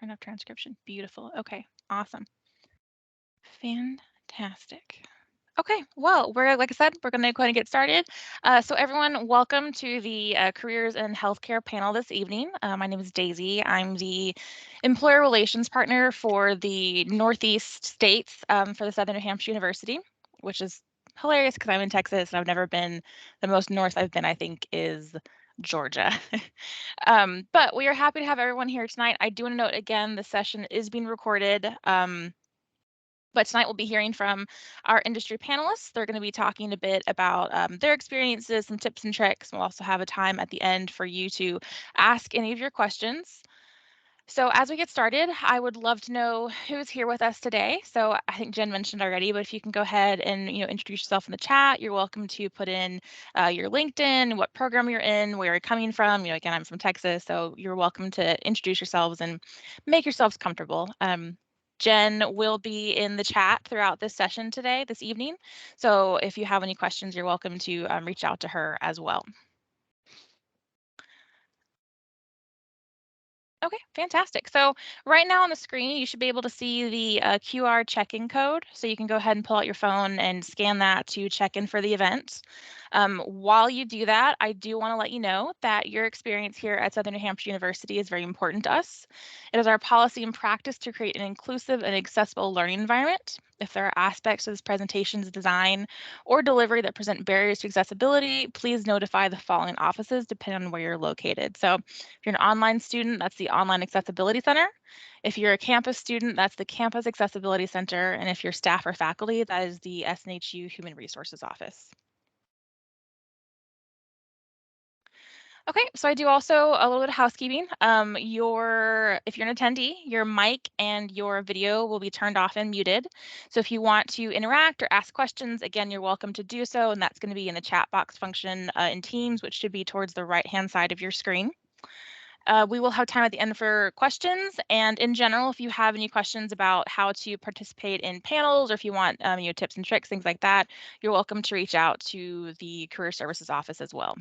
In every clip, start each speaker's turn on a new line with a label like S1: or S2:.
S1: Turn off transcription. Beautiful. Okay, awesome. Fantastic. Okay, well, like I said, we're going to go ahead and get started. So everyone, welcome to the Careers in Healthcare panel this evening. My name is Daisy. I'm the Employer Relations Partner for the Northeast states for the Southern New Hampshire University, which is hilarious because I'm in Texas and I've never been, the most north I've been, I think, is Georgia. But we are happy to have everyone here tonight. I do want to note again, the session is being recorded. But tonight we'll be hearing from our industry panelists. They're going to be talking a bit about their experiences and tips and tricks. We'll also have a time at the end for you to ask any of your questions. So as we get started, I would love to know who's here with us today. So I think Jen mentioned already, but if you can go ahead and introduce yourself in the chat, you're welcome to put in your LinkedIn, what program you're in, where you're coming from. Again, I'm from Texas, so you're welcome to introduce yourselves and make yourselves comfortable. Jen will be in the chat throughout this session today, this evening. So if you have any questions, you're welcome to reach out to her as well. Okay, fantastic. So right now on the screen, you should be able to see the QR check-in code. So you can go ahead and pull out your phone and scan that to check in for the event. While you do that, I do want to let you know that your experience here at Southern New Hampshire University is very important to us. It is our policy and practice to create an inclusive and accessible learning environment. If there are aspects of this presentation's design or delivery that present barriers to accessibility, please notify the following offices depending on where you're located. So if you're an online student, that's the Online Accessibility Center. If you're a campus student, that's the Campus Accessibility Center. And if you're staff or faculty, that is the SNHU Human Resources Office. Okay, so I do also a little bit of housekeeping. If you're an attendee, your mic and your video will be turned off and muted. So if you want to interact or ask questions, again, you're welcome to do so, and that's going to be in the chat box function in Teams, which should be towards the right-hand side of your screen. We will have time at the end for questions, and in general, if you have any questions about how to participate in panels, or if you want tips and tricks, things like that, you're welcome to reach out to the Career Services Office as well.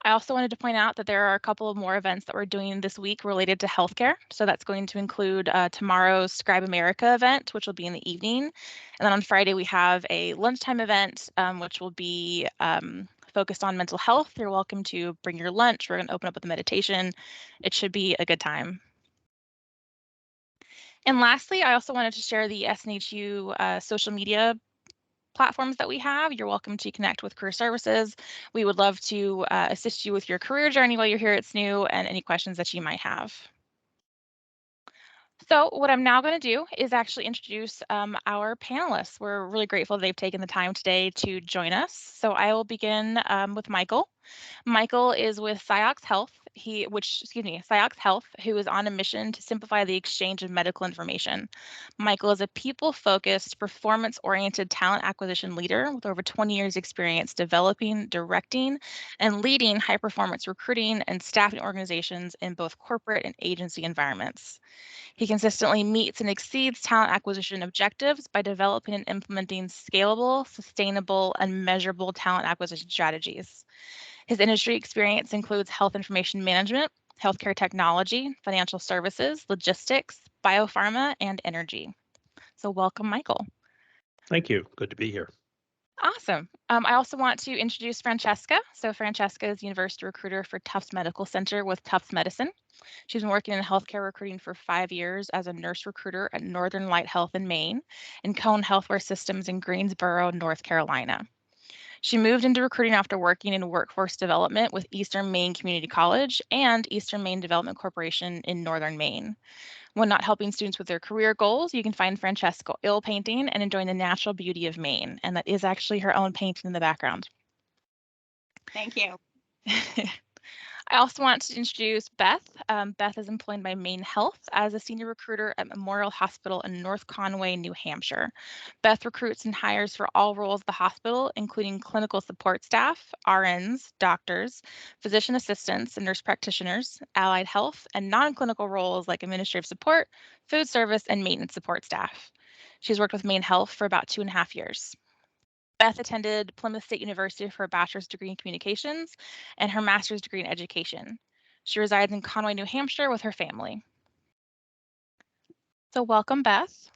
S1: I also wanted to point out that there are a couple of more events that we're doing this week related to healthcare. So that's going to include tomorrow's Scribe America event, which will be in the evening. And then on Friday, we have a lunchtime event, which will be focused on mental health. You're welcome to bring your lunch. We're going to open up with a meditation. It should be a good time. And lastly, I also wanted to share the SNHU social media platforms that we have. You're welcome to connect with Career Services. We would love to assist you with your career journey while you're here at SNU and any questions that you might have. So what I'm now going to do is actually introduce our panelists. We're really grateful they've taken the time today to join us. So I will begin with Michael. Michael is with Ciox Health, Ciox Health, who is on a mission to simplify the exchange of medical information. Michael is a people-focused, performance-oriented talent acquisition leader with over 20 years experience developing, directing, and leading high-performance recruiting and staffing organizations in both corporate and agency environments. He consistently meets and exceeds talent acquisition objectives by developing and implementing scalable, sustainable, and measurable talent acquisition strategies. His industry experience includes health information management, healthcare technology, financial services, logistics, biopharma, and energy. So welcome, Michael.
S2: Thank you. Good to be here.
S1: Awesome. I also want to introduce Francesca. So Francesca is University Recruiter for Tufts Medical Center with Tufts Medicine. She's been working in healthcare recruiting for 5 years as a nurse recruiter at Northern Light Health in Maine and Cone Healthcare Systems in Greensboro, North Carolina. She moved into recruiting after working in workforce development with Eastern Maine Community College and Eastern Maine Development Corporation in Northern Maine. When not helping students with their career goals, you can find Francesca oil painting and enjoying the natural beauty of Maine. And that is actually her own painting in the background.
S3: Thank you.
S1: I also want to introduce Beth. Beth is employed by Maine Health as a senior recruiter at Memorial Hospital in North Conway, New Hampshire. Beth recruits and hires for all roles of the hospital, including clinical support staff, RNs, doctors, physician assistants, and nurse practitioners, allied health, and non-clinical roles like administrative support, food service, and maintenance support staff. She's worked with Maine Health for about 2.5 years. Beth attended Plymouth State University for a bachelor's degree in communications and her master's degree in education. She resides in Conway, New Hampshire with her family. So welcome, Beth.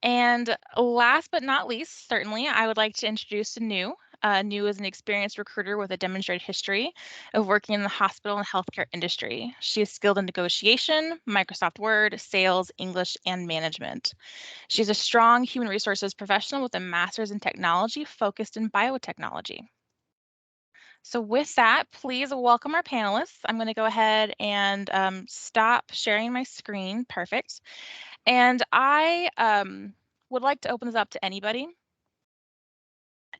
S1: And last but not least, certainly, I would like to introduce New. New is an experienced recruiter with a demonstrated history of working in the hospital and healthcare industry. She is skilled in negotiation, Microsoft Word, sales, English, and management. She's a strong human resources professional with a master's in technology focused in biotechnology. So with that, please welcome our panelists. I'm going to go ahead and stop sharing my screen. Perfect. And I would like to open this up to anybody.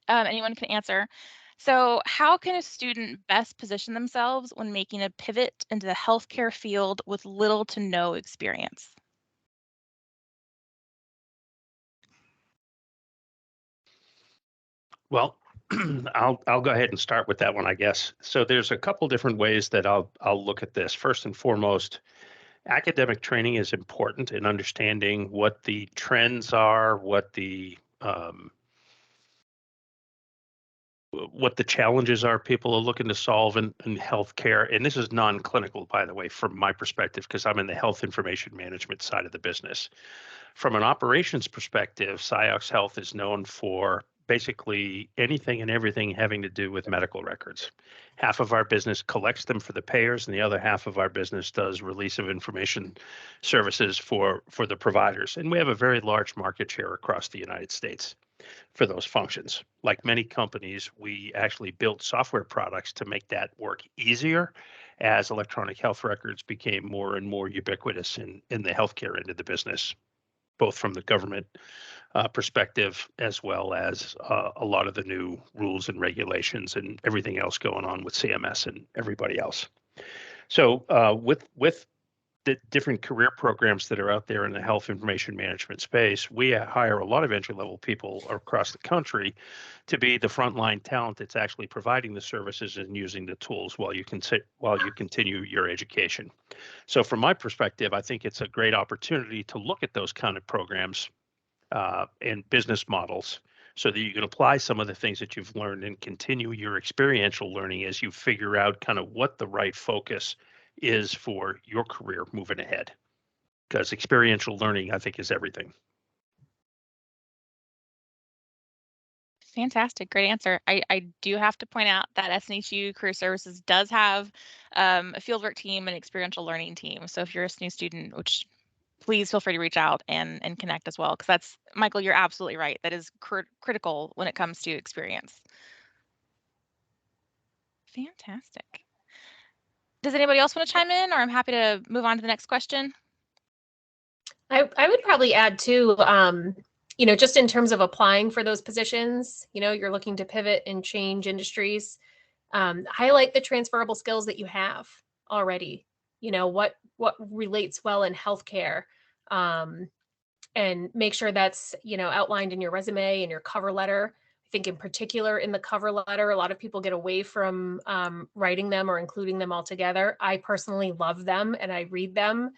S1: Anyone can answer. So how can a student best position themselves when making a pivot into the healthcare field with little to no experience?
S2: Well, I'll go ahead and start with that one, I guess. So there's a couple different ways that I'll look at this. First and foremost, academic training is important in understanding what the trends are, what the challenges are people are looking to solve in healthcare. And this is non-clinical, by the way, from my perspective, because I'm in the health information management side of the business. From an operations perspective, Ciox Health is known for basically anything and everything having to do with medical records. Half of our business collects them for the payers, and the other half of our business does release of information services for the providers. And we have a very large market share across the United States for those functions. Like many companies, we actually built software products to make that work easier as electronic health records became more and more ubiquitous in the healthcare end of the business, both from the government perspective as well as a lot of the new rules and regulations and everything else going on with CMS and everybody else. So with the different career programs that are out there in the health information management space, we hire a lot of entry level people across the country to be the frontline talent that's actually providing the services and using the tools while you continue your education. So from my perspective, I think it's a great opportunity to look at those kind of programs and business models so that you can apply some of the things that you've learned and continue your experiential learning as you figure out kind of what the right focus is for your career moving ahead. Because experiential learning, I think, is everything.
S1: Fantastic, great answer. I do have to point out that SNHU Career Services does have a fieldwork team and experiential learning team. So if you're a SNU student, which please feel free to reach out and connect as well, because that's, Michael, you're absolutely right. That is critical when it comes to experience. Fantastic. Does anybody else want to chime in, or I'm happy to move on to the next question?
S4: I would probably add too, just in terms of applying for those positions, you're looking to pivot and change industries, highlight the transferable skills that you have already, what relates well in healthcare, and make sure that's, outlined in your resume and your cover letter. I think in particular in the cover letter, a lot of people get away from writing them or including them all together. I personally love them and I read them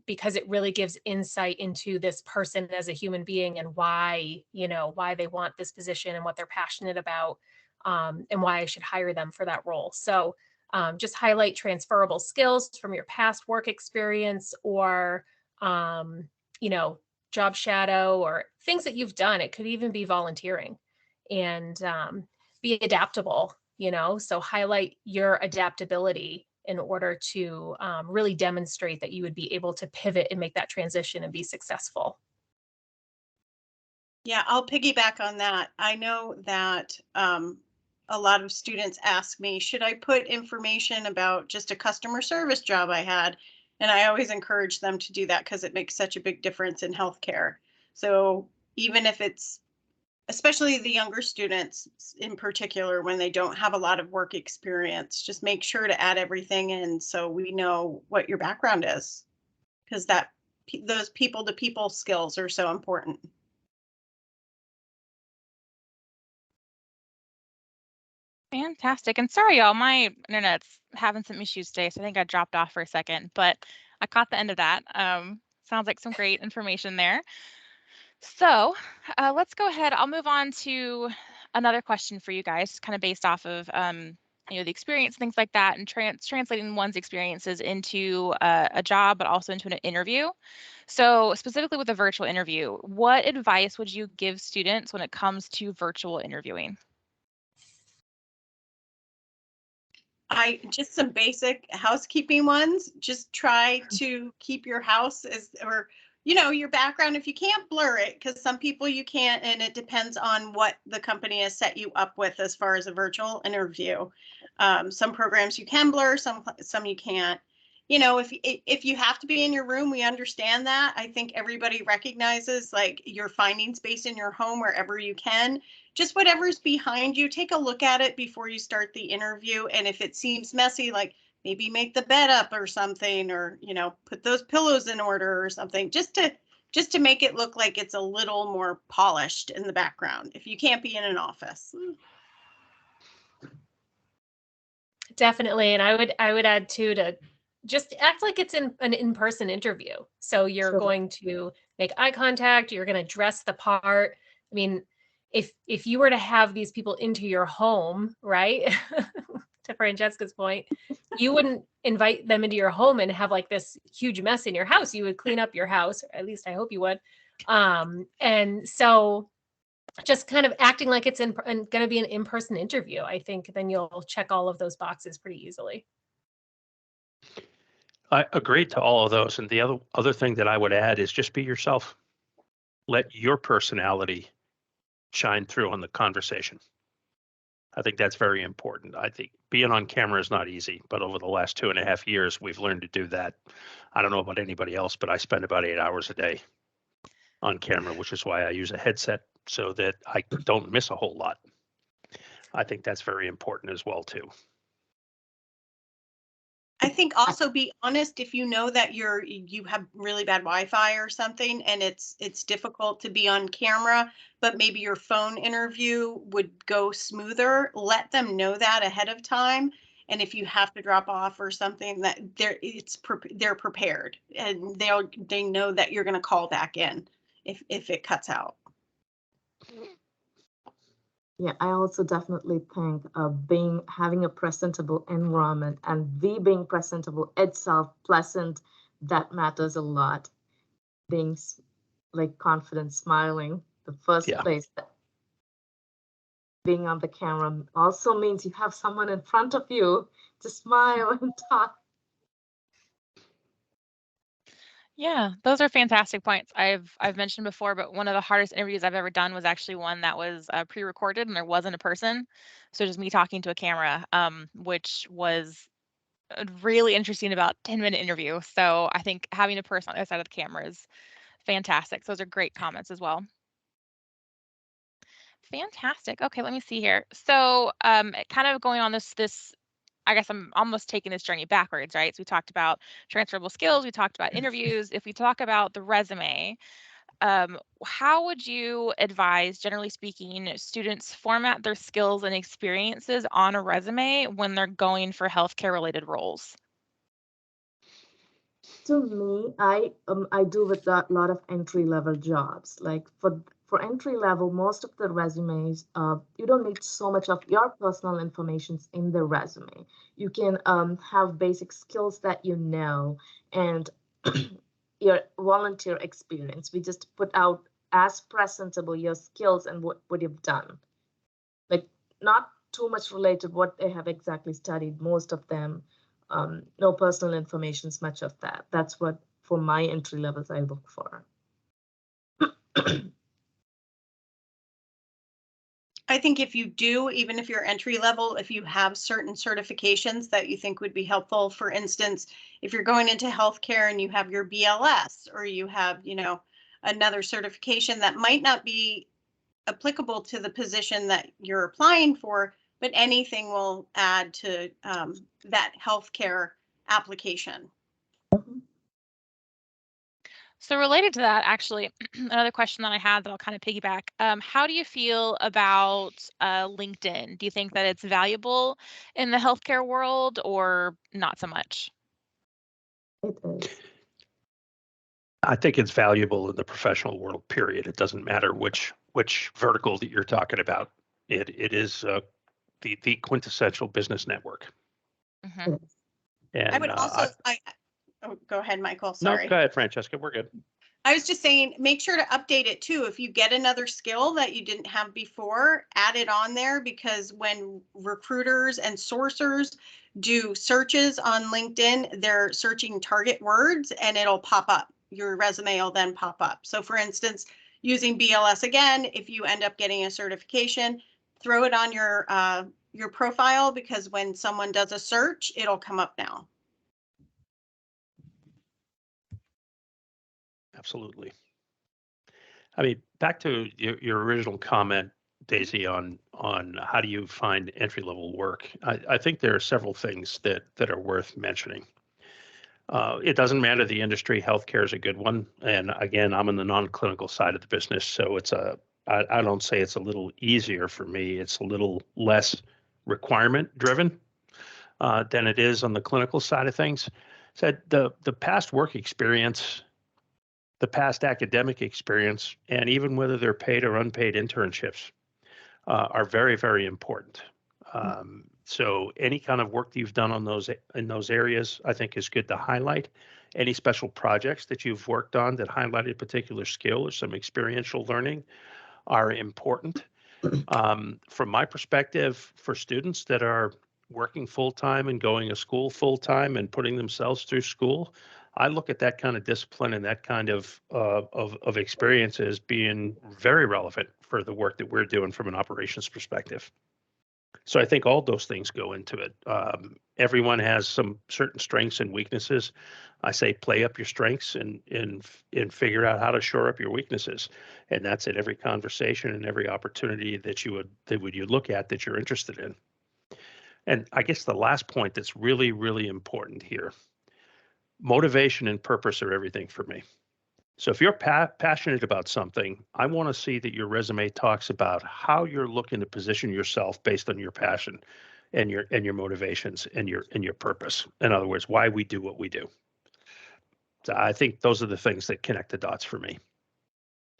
S4: because it really gives insight into this person as a human being and why they want this position and what they're passionate about, and why I should hire them for that role. So just highlight transferable skills from your past work experience or job shadow or things that you've done. It could even be volunteering, and be adaptable, so highlight your adaptability in order to really demonstrate that you would be able to pivot and make that transition and be successful.
S3: Yeah, I'll piggyback on that. I know that a lot of students ask me, should I put information about just a customer service job I had? And I always encourage them to do that because it makes such a big difference in healthcare. So even if it's, especially the younger students in particular, when they don't have a lot of work experience, just make sure to add everything in so we know what your background is, because those people to people skills are so important.
S1: Fantastic. And sorry, y'all, my internet's having some issues today, so I think I dropped off for a second, but I caught the end of that. Sounds like some great information there. So let's go ahead. I'll move on to another question for you guys, kind of based off of the experience, things like that, and translating one's experiences into a job, but also into an interview. So specifically with a virtual interview, what advice would you give students when it comes to virtual interviewing?
S3: Just some basic housekeeping ones. Just try to keep your house or your background, if you can't, blur it, because some people you can't, and it depends on what the company has set you up with as far as a virtual interview. Some programs you can blur, some you can't. If you have to be in your room, we understand that. I think everybody recognizes, like, you're finding space in your home wherever you can. Just whatever's behind you, take a look at it before you start the interview. And if it seems messy, like, maybe make the bed up or something, or put those pillows in order or something, just to make it look like it's a little more polished in the background, if you can't be in an office.
S4: Definitely. And I would add too, to just act like it's an in-person interview. So you're
S5: Sure.
S4: going to make eye contact, you're going to dress the part. I mean, if you were to have these people into your home, right? To Francesca's point, you wouldn't invite them into your home and have like this huge mess in your house. You would clean up your house, or at least I hope you would. And so just kind of acting like it's going to be an in-person interview, I think then you'll check all of those boxes pretty easily.
S2: I agree to all of those. And the other thing that I would add is just be yourself. Let your personality shine through on the conversation. I think that's very important. I think being on camera is not easy, but over the last 2.5 years, we've learned to do that. I don't know about anybody else, but I spend about 8 hours a day on camera, which is why I use a headset so that I don't miss a whole lot. I think that's very important as well, too.
S3: I think also be honest if you know that you have really bad Wi-Fi or something, and it's difficult to be on camera, but maybe your phone interview would go smoother. Let them know that ahead of time. And if you have to drop off or something, that they're prepared, and they know that you're going to call back in if it cuts out.
S5: Yeah, I also definitely think having a presentable environment and being presentable itself, pleasant, that matters a lot. Being like confident, smiling, the first place. Being on the camera also means you have someone in front of you to smile and talk.
S1: Yeah, those are fantastic points. I've mentioned before, but one of the hardest interviews I've ever done was actually one that was pre-recorded and there wasn't a person. So just me talking to a camera, which was a really interesting about 10-minute interview. So I think having a person on the other side of the camera is fantastic. Those are great comments as well. Fantastic. Okay, let me see here. So kind of going on this, I guess I'm almost taking this journey backwards, right? So we talked about transferable skills, we talked about interviews. If we talk about the resume, how would you advise, generally speaking, students format their skills and experiences on a resume when they're going for healthcare related roles?
S5: To me, I do with a lot of entry level jobs. Like for entry level, most of the resumes, you don't need so much of your personal information in the resume. You can have basic skills that you know and your volunteer experience. We just put out as presentable your skills and what you've done. Like not too much related what they have exactly studied. Most of them, no personal information, much of that. That's what for my entry levels I look for.
S3: I think if you do, even if you're entry level, if you have certain certifications that you think would be helpful, for instance, if you're going into healthcare and you have your BLS, or you have, another certification that might not be applicable to the position that you're applying for, but anything will add to that healthcare application.
S1: So related to that, actually, another question that I had that I'll kind of piggyback. How do you feel about LinkedIn? Do you think that it's valuable in the healthcare world or not so much?
S5: It is.
S2: I think it's valuable in the professional world, period. It doesn't matter which vertical that you're talking about. It is the quintessential business network.
S1: Mhm.
S2: And
S3: I would also, oh, go ahead, Michael,
S2: no,
S3: sorry.
S2: go ahead, Francesca, we're good.
S3: I was just saying, make sure to update it too. If you get another skill that you didn't have before, add it on there, because when recruiters and sourcers do searches on LinkedIn, they're searching target words and it'll pop up. Your resume will then pop up. So for instance, using BLS again, if you end up getting a certification, throw it on your profile, because when someone does a search, it'll come up now.
S2: Absolutely. I mean, back to your original comment, Daisy, on how do you find entry level work? I think there are several things that are worth mentioning. It doesn't matter the industry. Healthcare is a good one, and again, I'm in the non-clinical side of the business, so I don't say it's a little easier for me. It's a little less requirement driven than it is on the clinical side of things. So the past work experience, the past academic experience, and even whether they're paid or unpaid internships are very, very important. So any kind of work that you've done on in those areas, I think is good to highlight. Any special projects that you've worked on that highlighted a particular skill or some experiential learning are important. From my perspective, for students that are working full-time and going to school full-time and putting themselves through school, I look at that kind of discipline and that kind of experience as being very relevant for the work that we're doing from an operations perspective. So I think all those things go into it. Everyone has some certain strengths and weaknesses. I say play up your strengths and figure out how to shore up your weaknesses, and that's at every conversation and every opportunity that you look at that you're interested in. And I guess the last point that's really, really important here: motivation and purpose are everything for me. So if you're passionate about something, I want to see that your resume talks about how you're looking to position yourself based on your passion and your motivations and your purpose. In other words, why we do what we do. So I think those are the things that connect the dots for me.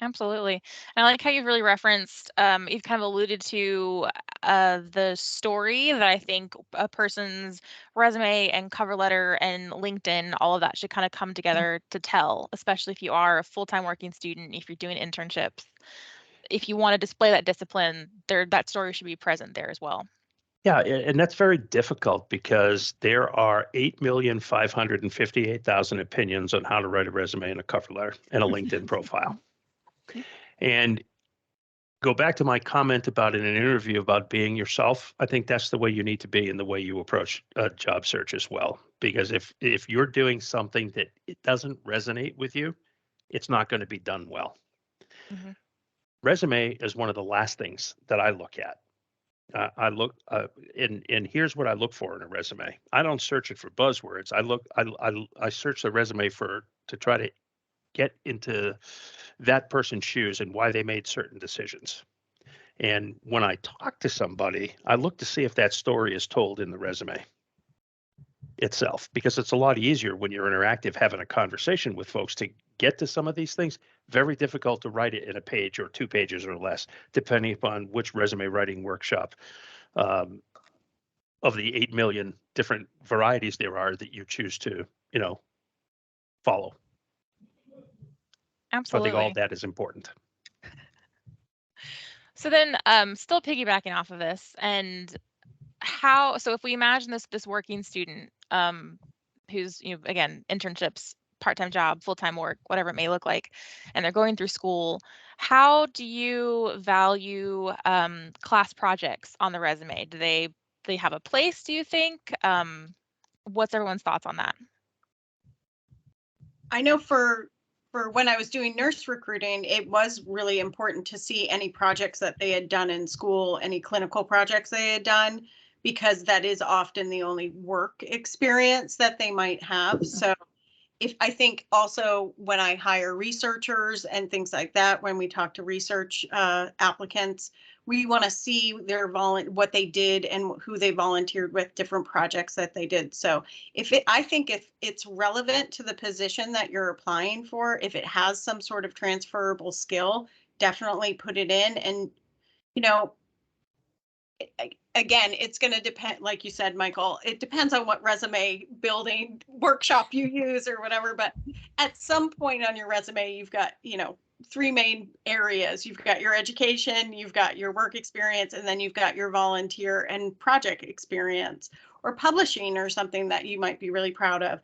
S1: Absolutely. And I like how you've really referenced, you've kind of alluded to the story that I think a person's resume and cover letter and LinkedIn, all of that should kind of come together to tell, especially if you are a full-time working student, if you're doing internships. If you want to display that discipline, that story should be present there as well.
S2: Yeah, and that's very difficult because there are 8,558,000 opinions on how to write a resume and a cover letter and a LinkedIn profile. And go back to my comment about in an interview about being yourself. I think that's the way you need to be in the way you approach a job search as well. Because if you're doing something that it doesn't resonate with you, it's not going to be done well.
S1: Mm-hmm.
S2: Resume is one of the last things that I look at. I look and here's what I look for in a resume. I don't search it for buzzwords. I search the resume to try to get into that person's shoes and why they made certain decisions. And when I talk to somebody, I look to see if that story is told in the resume itself, because it's a lot easier when you're interactive having a conversation with folks to get to some of these things. Very difficult to write it in a page or 2 pages or less, depending upon which resume writing workshop of the 8 million different varieties there are that you choose to, follow.
S1: Absolutely.
S2: So I think all of that is important.
S1: So then, still piggybacking off of this, and so if we imagine this working student, who's, again, internships, part-time job, full-time work, whatever it may look like, and they're going through school, how do you value class projects on the resume? Do they have a place, do you think? What's everyone's thoughts on that?
S3: I know for when I was doing nurse recruiting, it was really important to see any projects that they had done in school, any clinical projects they had done, because that is often the only work experience that they might have. So I think also when I hire researchers and things like that, when we talk to research applicants, we want to see what they did and who they volunteered with, different projects that they did. So I think if it's relevant to the position that you're applying for, if it has some sort of transferable skill, definitely put it in. And, again, it's going to depend, like you said, Michael, it depends on what resume building workshop you use or whatever. But at some point on your resume, you've got, three main areas. You've got your education, you've got your work experience, and then you've got your volunteer and project experience or publishing or something that you might be really proud of.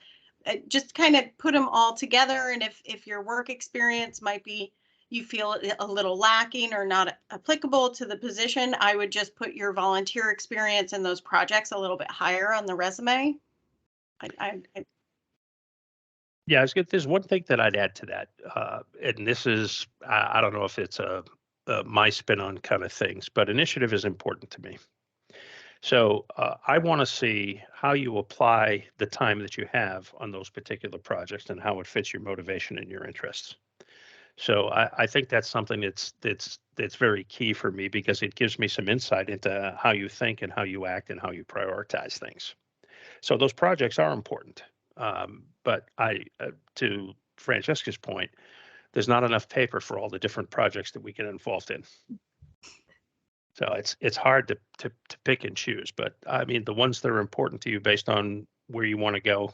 S3: Just kind of put them all together. And if your work experience might be, you feel a little lacking or not applicable to the position, I would just put your volunteer experience and those projects a little bit higher on the resume.
S2: Yeah, there's one thing that I'd add to that, and this is, I don't know if it's my spin on kind of things, but initiative is important to me. So I want to see how you apply the time that you have on those particular projects and how it fits your motivation and your interests. So I think that's something that's very key for me, because it gives me some insight into how you think and how you act and how you prioritize things. So those projects are important. But to Francesca's point, there's not enough paper for all the different projects that we get involved in. So it's hard to pick and choose. But I mean, the ones that are important to you based on where you want to go,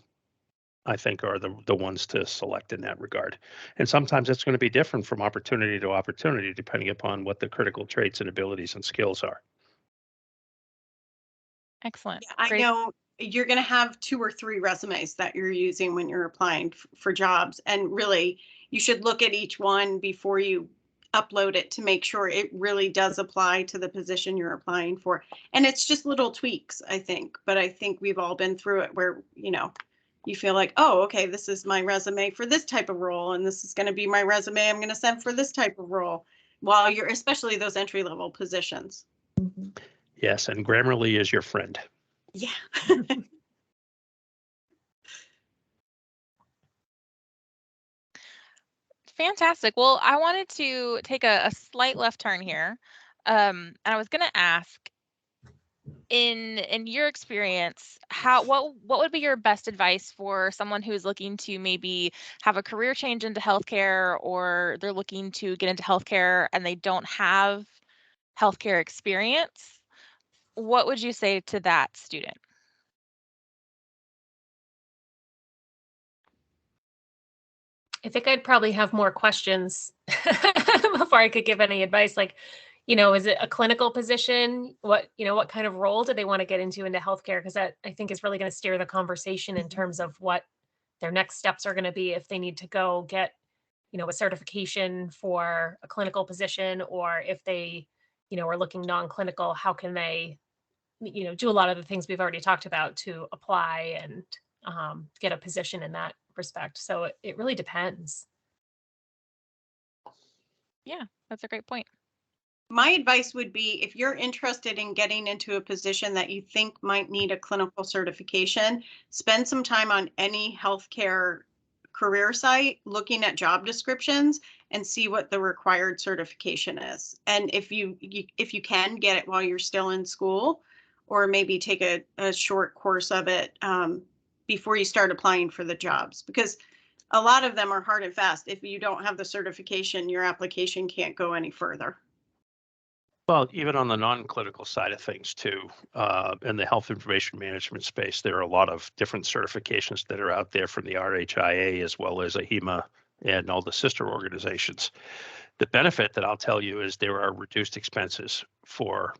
S2: I think are the ones to select in that regard. And sometimes it's going to be different from opportunity to opportunity, depending upon what the critical traits and abilities and skills are.
S1: Excellent.
S3: I know you're going to have 2 or 3 resumes that you're using when you're applying for jobs. And really, you should look at each one before you upload it to make sure it really does apply to the position you're applying for. And it's just little tweaks, I think. But I think we've all been through it where, you feel like, oh, okay, this is my resume for this type of role, and this is going to be my resume I'm going to send for this type of role, while you're, especially those entry-level positions.
S5: Mm-hmm.
S2: Yes, and Grammarly is your friend.
S3: Yeah.
S1: Fantastic. Well, I wanted to take a slight left turn here. And I was going to ask, in your experience, what would be your best advice for someone who's looking to maybe have a career change into healthcare, or they're looking to get into healthcare and they don't have healthcare experience? What would you say to that student?
S4: I think I'd probably have more questions before I could give any advice. Like, is it a clinical position? What kind of role do they want to get into healthcare? Because that, I think, is really going to steer the conversation in terms of what their next steps are going to be if they need to go get, a certification for a clinical position, or if they, are looking non-clinical, how can they, do a lot of the things we've already talked about to apply and get a position in that respect. So it really depends.
S1: Yeah, that's a great point.
S3: My advice would be, if you're interested in getting into a position that you think might need a clinical certification, spend some time on any healthcare career site looking at job descriptions and see what the required certification is. And if you can get it while you're still in school, or maybe take a short course of it before you start applying for the jobs, because a lot of them are hard and fast. If you don't have the certification, your application can't go any further.
S2: Well, even on the non-clinical side of things too, in the health information management space, there are a lot of different certifications that are out there from the RHIA as well as AHIMA and all the sister organizations. The benefit that I'll tell you is there are reduced expenses for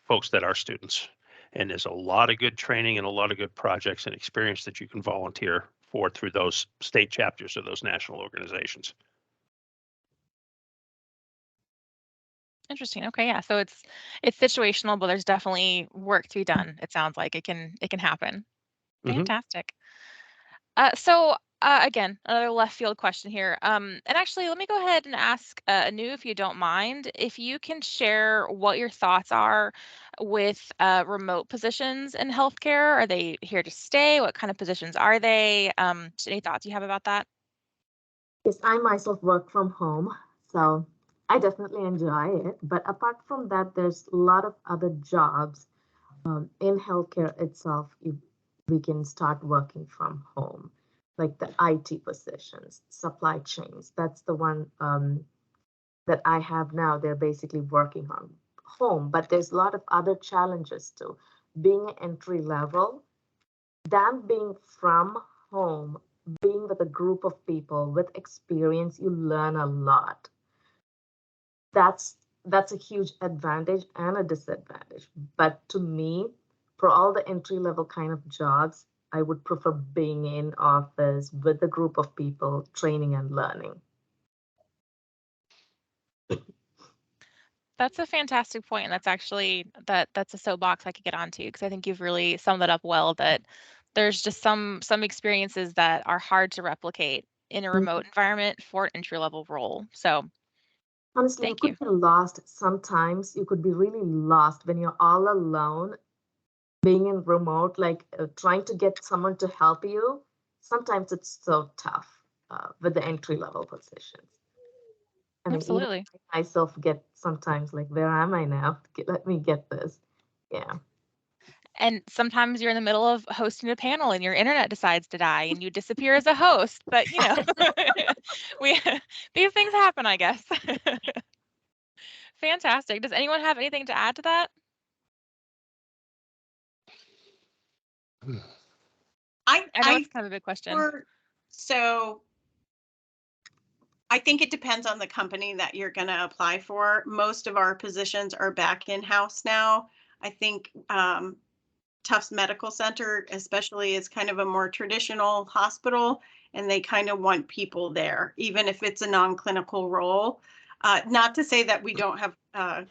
S2: folks that are students. And there's a lot of good training and a lot of good projects and experience that you can volunteer for through those state chapters of those national organizations.
S1: Interesting. Okay, yeah. So it's situational, but there's definitely work to be done. It sounds like it can happen. Fantastic. So again, another left field question here. And actually, let me go ahead and ask Anu, if you don't mind, if you can share what your thoughts are with remote positions in healthcare. Are they here to stay? What kind of positions are they? Just any thoughts you have about that?
S5: Yes, I myself work from home, so I definitely enjoy it. But apart from that, there's a lot of other jobs in healthcare itself. We can start working from home, like the IT positions, supply chains. That's the one that I have now. They're basically working on home, but there's a lot of other challenges too. Being entry level, than being from home, being with a group of people with experience, you learn a lot. That's a huge advantage and a disadvantage. But to me, for all the entry level kind of jobs, I would prefer being in office with a group of people, training and learning.
S1: That's a fantastic point, and that's actually that's a soapbox I could get onto because I think you've really summed that up well. That there's just some experiences that are hard to replicate in a remote environment for an entry level role. So
S5: Honestly, you
S1: thank you.
S5: could be lost sometimes. You could be really lost when you're all alone, being in remote, like trying to get someone to help you. Sometimes it's so tough with the entry level positions. I mean, even
S1: Absolutely.
S5: I myself get sometimes like, where am I now? Let me get this. Yeah.
S1: And sometimes you're in the middle of hosting a panel and your internet decides to die and you disappear as a host, but we these things happen, I guess. Fantastic. Does anyone have anything to add to that? I know it's kind of a big question.
S3: So I think it depends on the company that you're going to apply for. Most of our positions are back in-house now. I think Tufts Medical Center, especially, is kind of a more traditional hospital, and they kind of want people there, even if it's a non-clinical role. Not to say that we don't have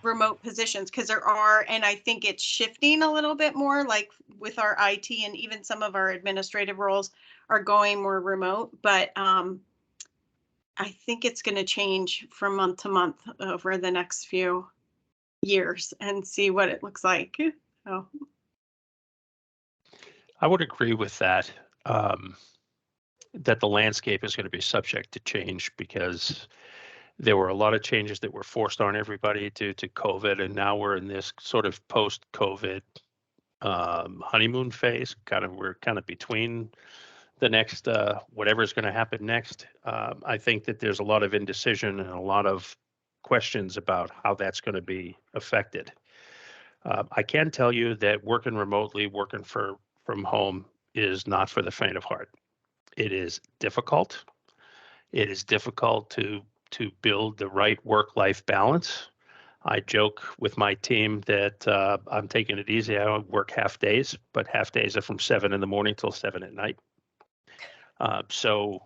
S3: remote positions, because there are, and I think it's shifting a little bit more, like with our IT and even some of our administrative roles are going more remote, but I think it's going to change from month to month over the next few years and see what it looks like. So.
S2: I would agree with that, that the landscape is going to be subject to change because there were a lot of changes that were forced on everybody due to COVID, and now we're in this sort of post-COVID honeymoon phase. We're kind of between the next whatever is going to happen next. I think that there's a lot of indecision and a lot of questions about how that's going to be affected. I can tell you that working remotely, working from home is not for the faint of heart. It is difficult. It is difficult to build the right work-life balance. I joke with my team that I'm taking it easy. I work half days, but half days are from 7 in the morning till 7 at night. So,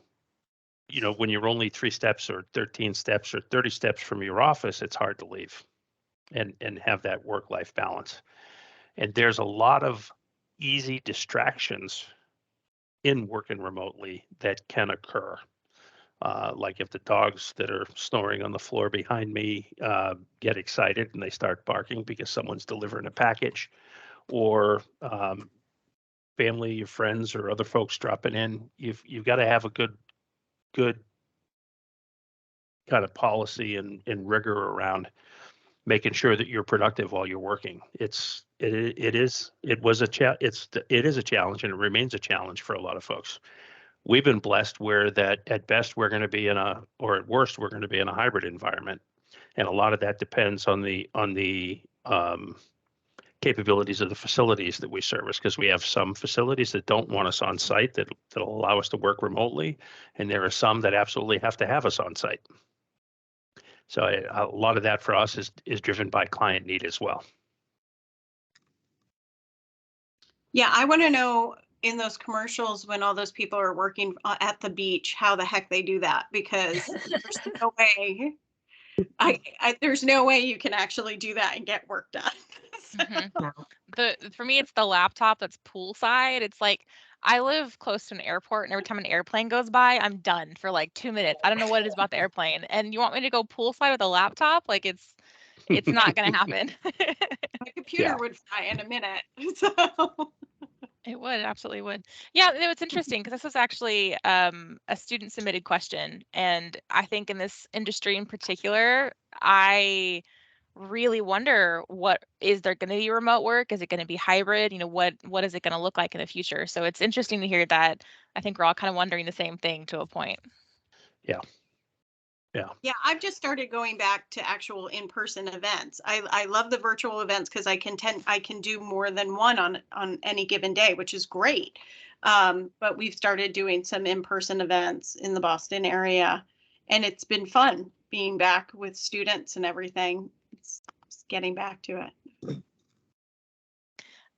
S2: when you're only 3 steps or 13 steps or 30 steps from your office, it's hard to leave and have that work-life balance. And there's a lot of easy distractions in working remotely that can occur. Like if the dogs that are snoring on the floor behind me get excited and they start barking because someone's delivering a package, or family, your friends, or other folks dropping in, you've got to have a good kind of policy and rigor around making sure that you're productive while you're working. It is a challenge, and it remains a challenge for a lot of folks. We've been blessed where that at best we're going to be or at worst we're going to be in a hybrid environment, and a lot of that depends on the capabilities of the facilities that we service, because we have some facilities that don't want us on site that'll allow us to work remotely, and there are some that absolutely have to have us on site. So a lot of that for us is driven by client need as well.
S3: Yeah, I want to know in those commercials when all those people are working at the beach, how the heck they do that, because there's no way. There's no way you can actually do that and get work done.
S1: For me, it's the laptop that's poolside. It's like I live close to an airport, and every time an airplane goes by, I'm done for like 2 minutes. I don't know what it is about the airplane, and you want me to go poolside with a laptop? Like it's not going to happen.
S3: My computer would fry in a minute. So.
S1: It would, absolutely would. Yeah, it's interesting because this was actually a student submitted question, and I think in this industry in particular, I really wonder, what is there going to be remote work? Is it going to be hybrid? What is it going to look like in the future? So it's interesting to hear that. I think we're all kind of wondering the same thing to a point.
S2: Yeah.
S3: Yeah, I've just started going back to actual in-person events. I love the virtual events because I can do more than one on any given day, which is great. But we've started doing some in-person events in the Boston area, and it's been fun being back with students and everything. It's getting back to it.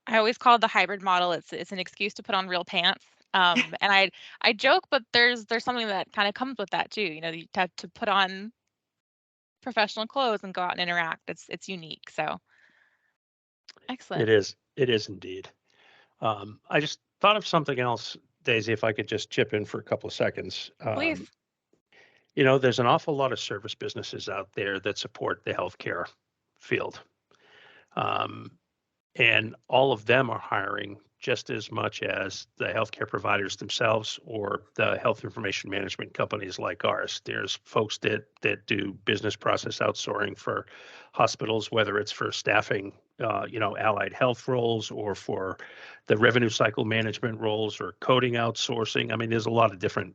S1: I always call it the hybrid model. It's an excuse to put on real pants. And I joke, but there's something that kind of comes with that too. You know, you have to put on professional clothes and go out and interact. It's unique. So excellent.
S2: It is indeed. I just thought of something else, Daisy, if I could just chip in for a couple of seconds.
S1: Please.
S2: There's an awful lot of service businesses out there that support the healthcare field. Um, and all of them are hiring just as much as the healthcare providers themselves or the health information management companies like ours. There's folks that do business process outsourcing for hospitals, whether it's for staffing, allied health roles, or for the revenue cycle management roles, or coding outsourcing. I mean, there's a lot of different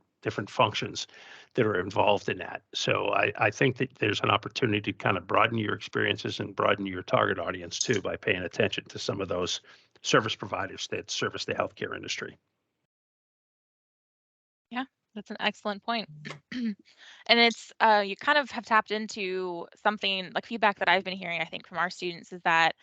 S2: functions that are involved in that. So I think that there's an opportunity to kind of broaden your experiences and broaden your target audience too by paying attention to some of those service providers that service the healthcare industry.
S1: Yeah, that's an excellent point. And it's you kind of have tapped into something like feedback that I've been hearing, I think, from our students is that,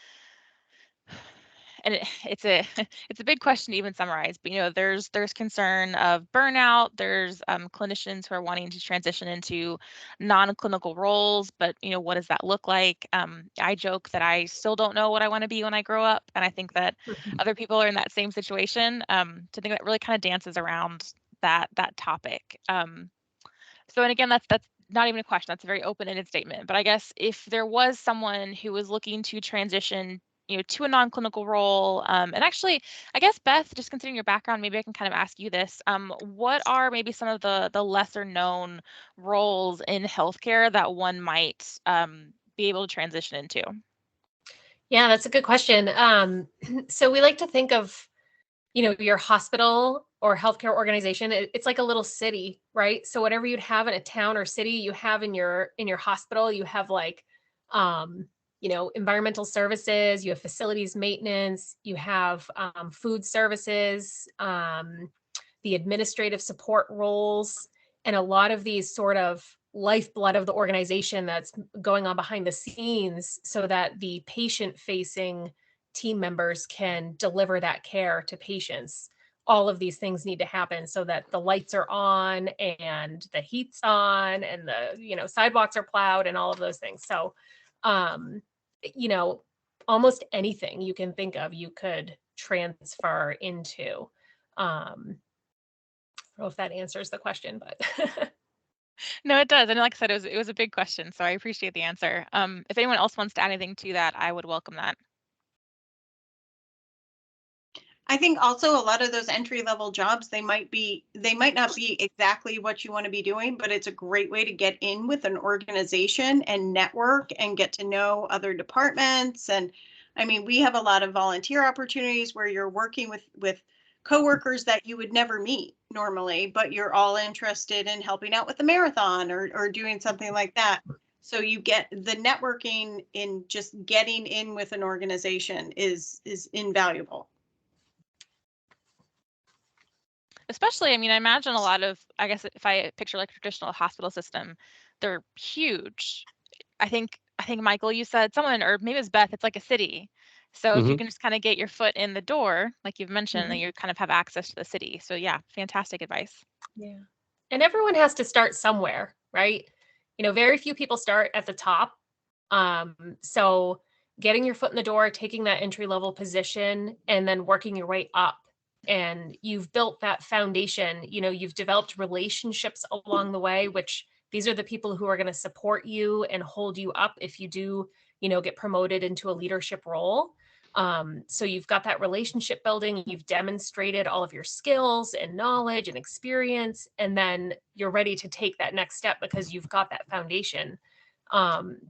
S1: and it's a it's a big question to even summarize, but there's concern of burnout. There's clinicians who are wanting to transition into non-clinical roles, but what does that look like? I joke that I still don't know what I want to be when I grow up, and I think that other people are in that same situation. So I think that really kind of dances around that topic. So, and again, that's not even a question. That's a very open-ended statement. But I guess if there was someone who was looking to transition, to a non-clinical role, and actually, I guess Beth, just considering your background, maybe I can kind of ask you this: what are maybe some of the lesser known roles in healthcare that one might be able to transition into?
S4: Yeah, that's a good question. So we like to think of, your hospital or healthcare organization, it's like a little city, right? So whatever you'd have in a town or city, you have in your hospital. You have like, environmental services, you have facilities maintenance, you have food services, the administrative support roles, and a lot of these sort of lifeblood of the organization that's going on behind the scenes so that the patient facing team members can deliver that care to patients. All of these things need to happen so that the lights are on and the heat's on and the sidewalks are plowed and all of those things. So um almost anything you can think of you could transfer into. I don't know if that answers the question, but
S1: No, it does. And like I said, it was a big question, so I appreciate the answer. If anyone else wants to add anything to that, I would welcome that.
S3: I think also a lot of those entry level jobs, they might not be exactly what you want to be doing, but it's a great way to get in with an organization and network and get to know other departments. And I mean, we have a lot of volunteer opportunities where you're working with coworkers that you would never meet normally, but you're all interested in helping out with the marathon or doing something like that. So you get the networking in just getting in with an organization is invaluable.
S1: Especially, I mean, I imagine a lot of, I guess if I picture like a traditional hospital system, they're huge. I think Michael, you said someone, or maybe it was Beth, it's like a city. So if you can just kind of get your foot in the door, like you've mentioned, then you kind of have access to the city. So yeah, fantastic advice.
S4: yeah. And everyone has to start somewhere, right? Very few people start at the top. So getting your foot in the door, taking that entry level position, and then working your way up. And you've built that foundation, you've developed relationships along the way, which these are the people who are going to support you and hold you up if you do, get promoted into a leadership role. So you've got that relationship building, you've demonstrated all of your skills and knowledge and experience, and then you're ready to take that next step because you've got that foundation.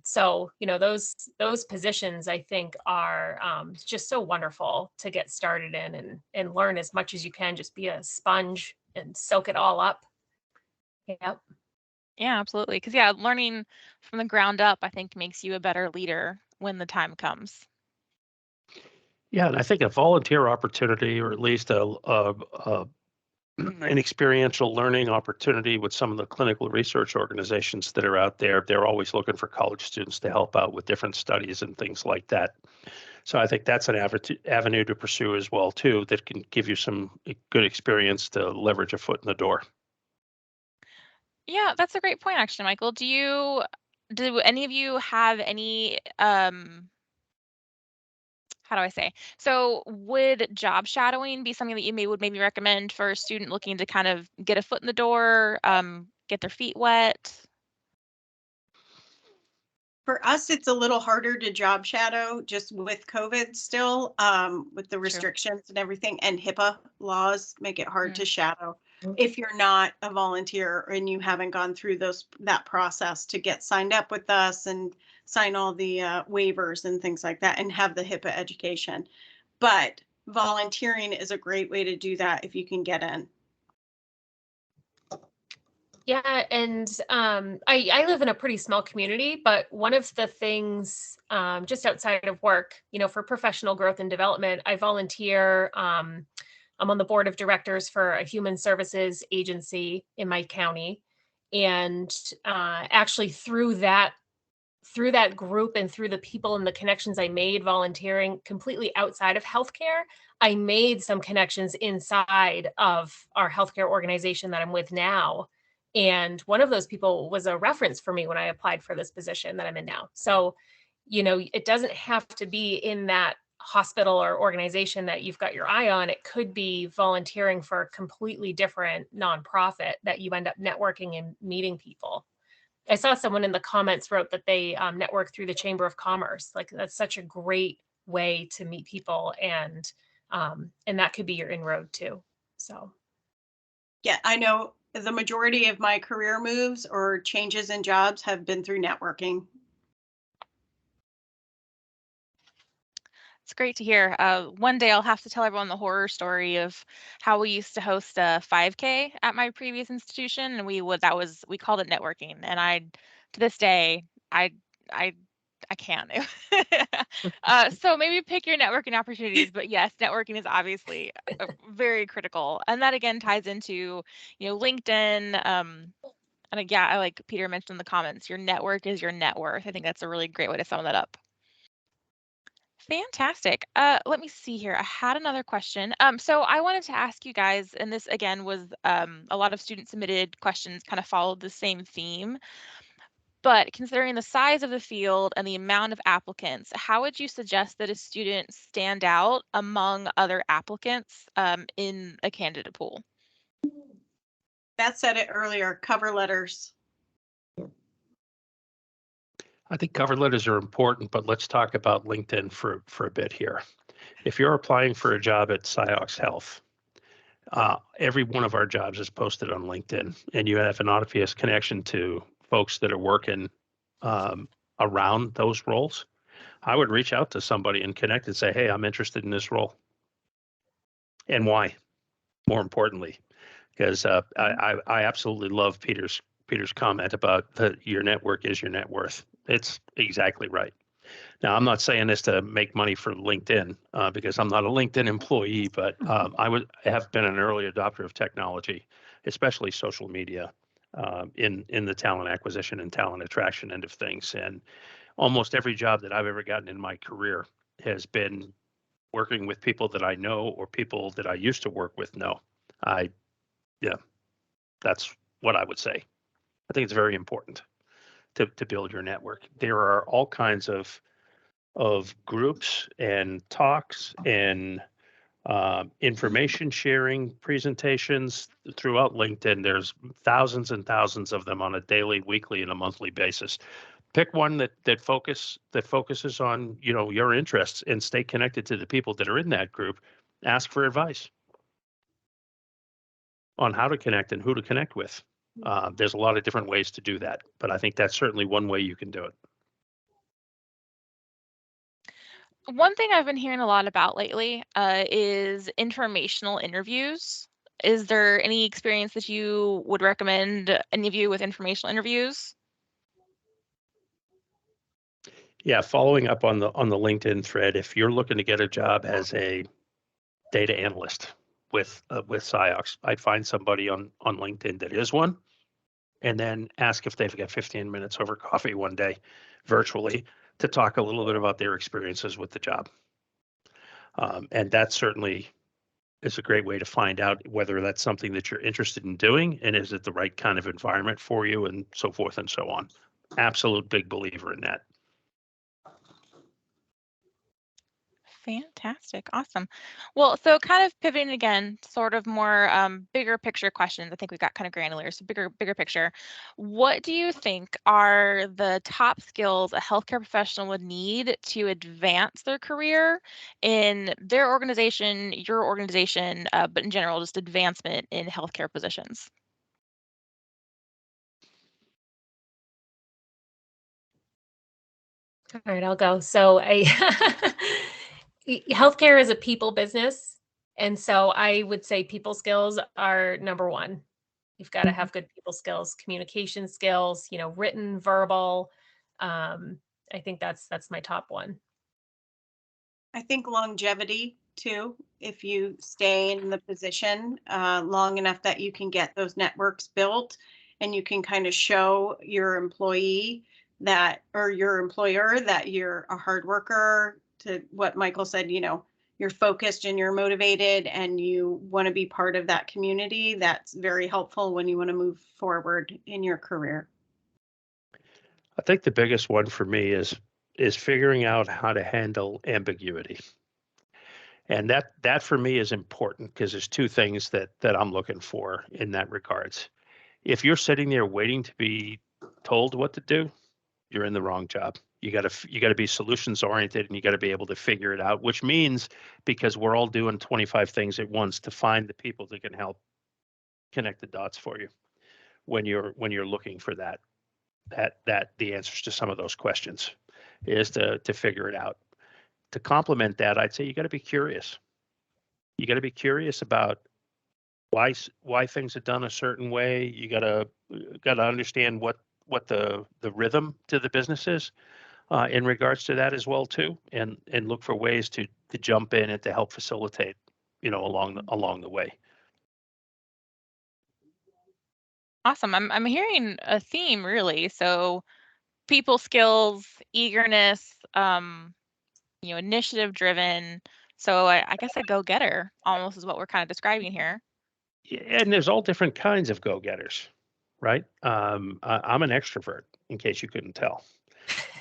S4: So those positions I think are just so wonderful to get started in and learn as much as you can. Just be a sponge and soak it all up. Yep.
S1: Yeah, absolutely. Because yeah, learning from the ground up, I think, makes you a better leader when the time comes.
S2: Yeah, and I think a volunteer opportunity, or at least an experiential learning opportunity with some of the clinical research organizations that are out there, they're always looking for college students to help out with different studies and things like that. So I think that's an avenue to pursue as well too, that can give you some good experience to leverage a foot in the door.
S1: Yeah, that's a great point, actually, Michael. Do any of you have any how do I say? So would job shadowing be something that you would maybe recommend for a student looking to kind of get a foot in the door, get their feet wet?
S3: For us, it's a little harder to job shadow just with COVID still, with the
S1: True.
S3: restrictions and everything, and HIPAA laws make it hard to shadow
S5: Mm.
S3: if you're not a volunteer and you haven't gone through that process to get signed up with us and sign all the waivers and things like that and have the HIPAA education. But volunteering is a great way to do that if you can get in.
S4: Yeah, and I live in a pretty small community, but one of the things just outside of work, for professional growth and development, I volunteer. I'm on the board of directors for a human services agency in my county, and actually through that group and through the people and the connections I made volunteering completely outside of healthcare, I made some connections inside of our healthcare organization that I'm with now. And one of those people was a reference for me when I applied for this position that I'm in now. So, it doesn't have to be in that hospital or organization that you've got your eye on. It could be volunteering for a completely different nonprofit that you end up networking and meeting people. I saw someone in the comments wrote that they network through the Chamber of Commerce. Like, that's such a great way to meet people, and that could be your inroad too. So
S3: Yeah, I know the majority of my career moves or changes in jobs have been through networking.
S1: It's great to hear. One day I'll have to tell everyone the horror story of how we used to host a 5K at my previous institution, and we called it networking. And to this day, I I I can't. So maybe pick your networking opportunities, but yes, networking is obviously very critical, and that again ties into LinkedIn. And yeah, I like Peter mentioned in the comments, your network is your net worth. I think that's a really great way to sum that up. Fantastic. Let me see here. I had another question. So I wanted to ask you guys, and this again was a lot of student submitted questions kind of followed the same theme, but considering the size of the field and the amount of applicants, how would you suggest that a student stand out among other applicants in a candidate pool?
S3: That said it earlier, cover letters.
S2: I think cover letters are important, but let's talk about LinkedIn for a bit here. If you're applying for a job at Ciox Health, every one of our jobs is posted on LinkedIn, and you have an obvious connection to folks that are working around those roles. I would reach out to somebody and connect and say, "Hey, I'm interested in this role," and why. More importantly, because I absolutely love Peter's comment about your network is your net worth. It's exactly right. Now, I'm not saying this to make money for LinkedIn because I'm not a LinkedIn employee, but I have been an early adopter of technology, especially social media, in the talent acquisition and talent attraction end of things. And almost every job that I've ever gotten in my career has been working with people that I know or people that I used to work with know. I Yeah, that's what I would say. I think it's very important to build your network. There are all kinds of groups and talks and information sharing presentations throughout LinkedIn. There's thousands and thousands of them on a daily, weekly, and a monthly basis. Pick one that focuses on your interests and stay connected to the people that are in that group. Ask for advice on how to connect and who to connect with. There's a lot of different ways to do that, but I think that's certainly one way you can do it.
S1: One thing I've been hearing a lot about lately is informational interviews. Is there any experience that you would recommend any of you with informational interviews?
S2: Yeah, following up on the LinkedIn thread, if you're looking to get a job as a data analyst with SciOx, I'd find somebody on LinkedIn that is one, and then ask if they've got 15 minutes over coffee one day virtually to talk a little bit about their experiences with the job. And that certainly is a great way to find out whether that's something that you're interested in doing and is it the right kind of environment for you and so forth and so on. Absolute big believer in that.
S1: Fantastic. Awesome. Well, so kind of pivoting again, sort of more bigger picture questions. I think we got kind of granular, so bigger picture. What do you think are the top skills a healthcare professional would need to advance their career in their organization, your organization, but in general, just advancement in healthcare positions?
S4: All right, I'll go. So healthcare is a people business. And so I would say people skills are number one. You've got to have good people skills, communication skills, written, verbal. I think that's my top one.
S3: I think longevity too, if you stay in the position long enough that you can get those networks built and you can kind of show your employee that, or your employer, that you're a hard worker, to what Michael said, you're focused and you're motivated and you want to be part of that community. That's very helpful when you want to move forward in your career.
S2: I think the biggest one for me is figuring out how to handle ambiguity. And that for me is important because there's two things that I'm looking for in that regards. If you're sitting there waiting to be told what to do, you're in the wrong job. You got to be solutions oriented and you got to be able to figure it out, which means because we're all doing 25 things at once to find the people that can help connect the dots for you when you're looking for that the answers to some of those questions is to figure it out. To complement that, I'd say you got to be curious. You got to be curious about why things are done a certain way. You got to understand what the rhythm to the business is in regards to that as well too, and look for ways to jump in and to help facilitate, along the way.
S1: Awesome. I'm hearing a theme really. So people skills, eagerness, initiative driven. So I guess a go-getter almost is what we're kind of describing here.
S2: Yeah, and there's all different kinds of go-getters, right? I'm an extrovert, in case you couldn't tell.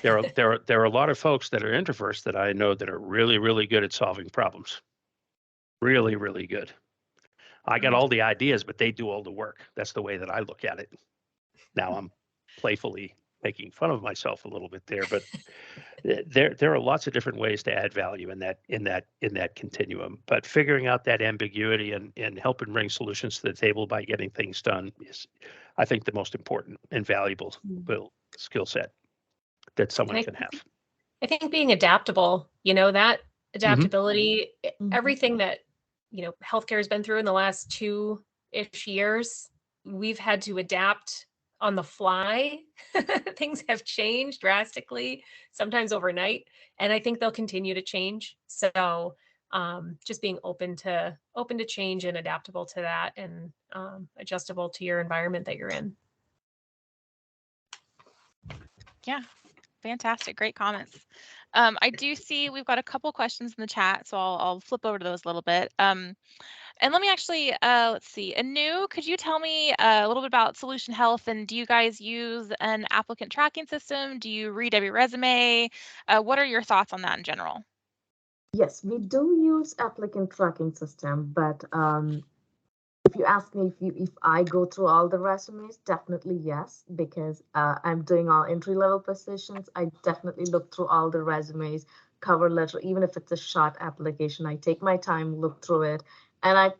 S2: There are a lot of folks that are introverts that I know that are really, really good at solving problems. Really, really good. I got all the ideas, but they do all the work. That's the way that I look at it. Now I'm playfully making fun of myself a little bit there, but there are lots of different ways to add value in that continuum. But figuring out that ambiguity and helping bring solutions to the table by getting things done is, I think, the most important and valuable skill set that someone can have.
S4: I think being adaptable, that adaptability, everything that, healthcare has been through in the last 2-ish years, we've had to adapt on the fly. Things have changed drastically, sometimes overnight, and I think they'll continue to change. So just being open to change and adaptable to that, and adjustable to your environment that you're in.
S1: Yeah, fantastic. Great comments. I do see we've got a couple questions in the chat, so I'll flip over to those a little bit. And let me actually, let's see. Anu, could you tell me a little bit about Solution Health, and do you guys use an applicant tracking system? Do you read every resume? What are your thoughts on that in general?
S5: Yes, we do use applicant tracking system, but if you ask me if I go through all the resumes, definitely yes, because I'm doing all entry-level positions. I definitely look through all the resumes, cover letter, even if it's a short application. I take my time, look through it, and I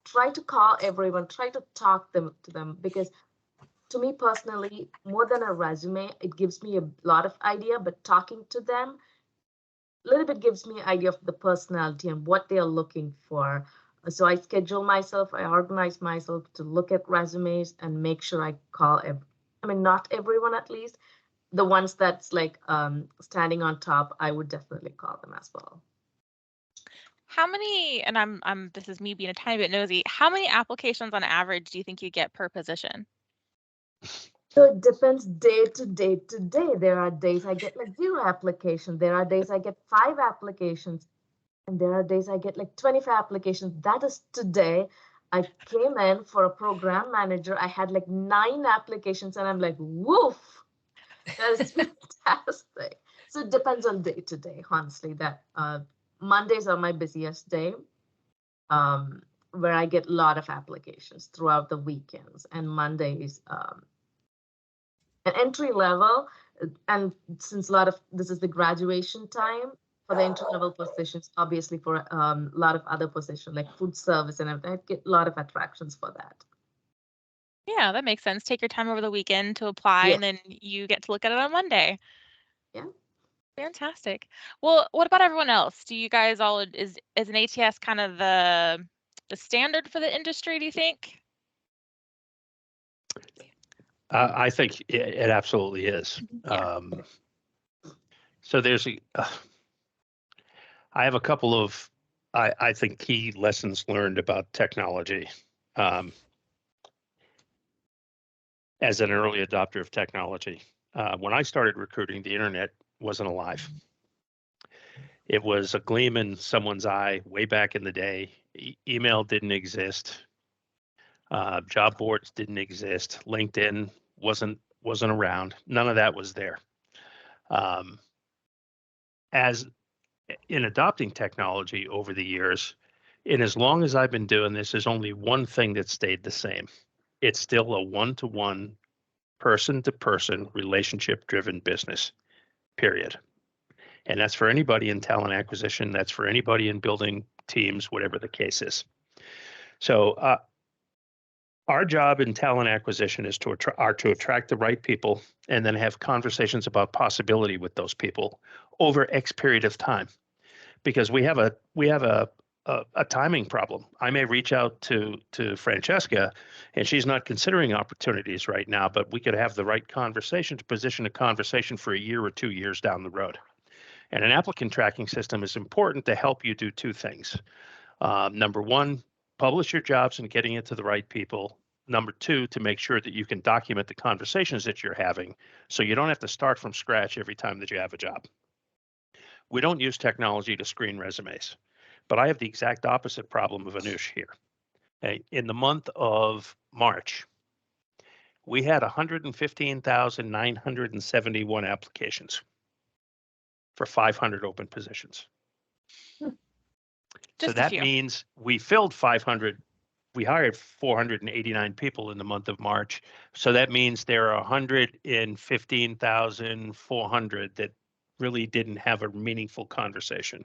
S5: try to call everyone, try to talk to them, because to me personally, more than a resume, it gives me a lot of idea, but talking to them a little bit gives me an idea of the personality and what they're looking for. So I schedule myself, I organize myself to look at resumes and make sure I call, I mean, not everyone at least, the ones that's like standing on top, I would definitely call them as well.
S1: How many, and this is me being a tiny bit nosy, how many applications on average do you think you get per position?
S5: So it depends day to day to day. There are days I get like 0 applications. There are days I get 5 applications. And there are days I get like 25 applications. That is today. I came in for a program manager. I had like 9 applications and I'm like, woof, that is fantastic. So it depends on day to day, honestly, that Mondays are my busiest day, where I get a lot of applications throughout the weekends, and Mondays, an entry level, and since a lot of this is the graduation time for the entry level positions, obviously for a lot of other positions like food service and everything, I get a lot of attractions for that.
S1: Yeah, that makes sense. Take your time over the weekend to apply,
S5: Yeah.
S1: and then you get to look at it on Monday.
S5: Yeah.
S1: Fantastic. Well, what about everyone else? Do you guys all, is an ATS kind of the standard for the industry, do you think?
S2: I think it absolutely is.
S1: Yeah.
S2: So there's I have a couple of, I think, key lessons learned about technology. As an early adopter of technology, when I started recruiting, the internet wasn't alive. It was a gleam in someone's eye way back in the day. Email didn't exist. Job boards didn't exist. LinkedIn wasn't around. None of that was there. As in adopting technology over the years, and as long as I've been doing this, there's only one thing that stayed the same. It's still a one-to-one, person-to-person, relationship-driven business, period. And that's for anybody in talent acquisition. That's for anybody in building teams, whatever the case is. So our job in talent acquisition is to attract the right people and then have conversations about possibility with those people over X period of time. Because we have a timing problem. I may reach out to Francesca, and she's not considering opportunities right now, but we could have the right conversation to position a conversation for a year or 2 years down the road. And an applicant tracking system is important to help you do 2 things. Number 1, publish your jobs and getting it to the right people. Number 2, to make sure that you can document the conversations that you're having so you don't have to start from scratch every time that you have a job. We don't use technology to screen resumes, but I have the exact opposite problem of Anush here. Okay. In the month of March, we had 115,971 applications for 500 open positions. So that means we filled 500, we hired 489 people in the month of March. So that means there are 115,400 that really didn't have a meaningful conversation.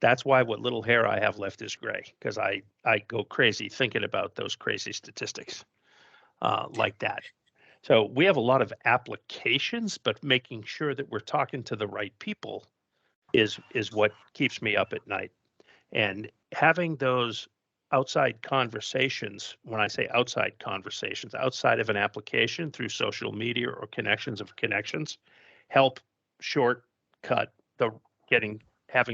S2: That's why what little hair I have left is gray, because I go crazy thinking about those crazy statistics like that. So we have a lot of applications, but making sure that we're talking to the right people is what keeps me up at night. And having those outside conversations, when I say outside conversations, outside of an application through social media or connections of connections, help shortcut having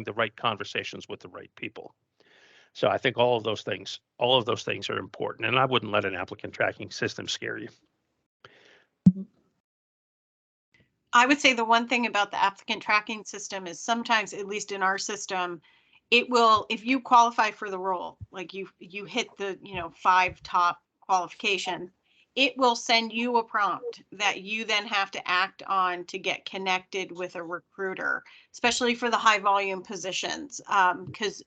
S2: the right conversations with the right people. So I think all of those things are important. And I wouldn't let an applicant tracking system scare you.
S3: I would say the one thing about the applicant tracking system is sometimes, at least in our system, it will, if you qualify for the role, like you hit the 5 top qualification, it will send you a prompt that you then have to act on to get connected with a recruiter, especially for the high volume positions, because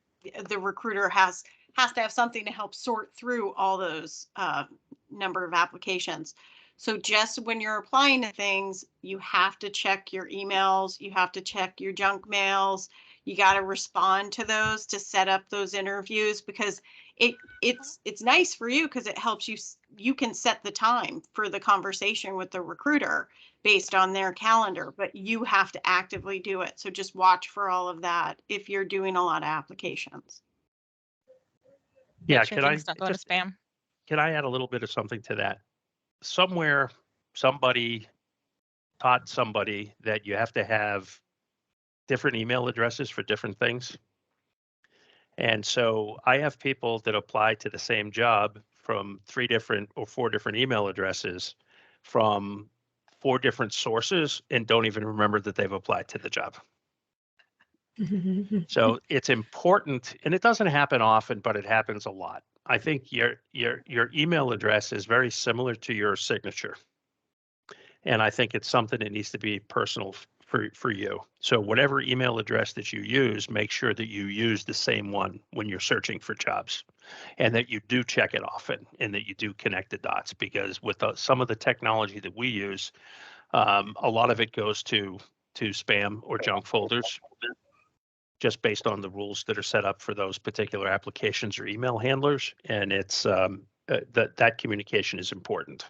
S3: the recruiter has to have something to help sort through all those number of applications. So just when you're applying to things, you have to check your emails, you have to check your junk mails, you got to respond to those to set up those interviews, because it's nice for you because it helps you can set the time for the conversation with the recruiter based on their calendar, but you have to actively do it. So just watch for all of that if you're doing a lot of applications.
S2: Yeah,
S1: Make sure things don't go into spam.
S2: can I add a little bit of something to that? Somewhere, somebody taught somebody that you have to have different email addresses for different things. And so I have people that apply to the same job from 3 different or 4 different email addresses from 4 different sources and don't even remember that they've applied to the job. So it's important, and it doesn't happen often, but it happens a lot. I think your email address is very similar to your signature. And I think it's something that needs to be personal for you. So whatever email address that you use, make sure that you use the same one when you're searching for jobs, and that you do check it often, and that you do connect the dots. Because with some of the technology that we use, a lot of it goes to spam or junk folders, just based on the rules that are set up for those particular applications or email handlers. And it's that communication is important.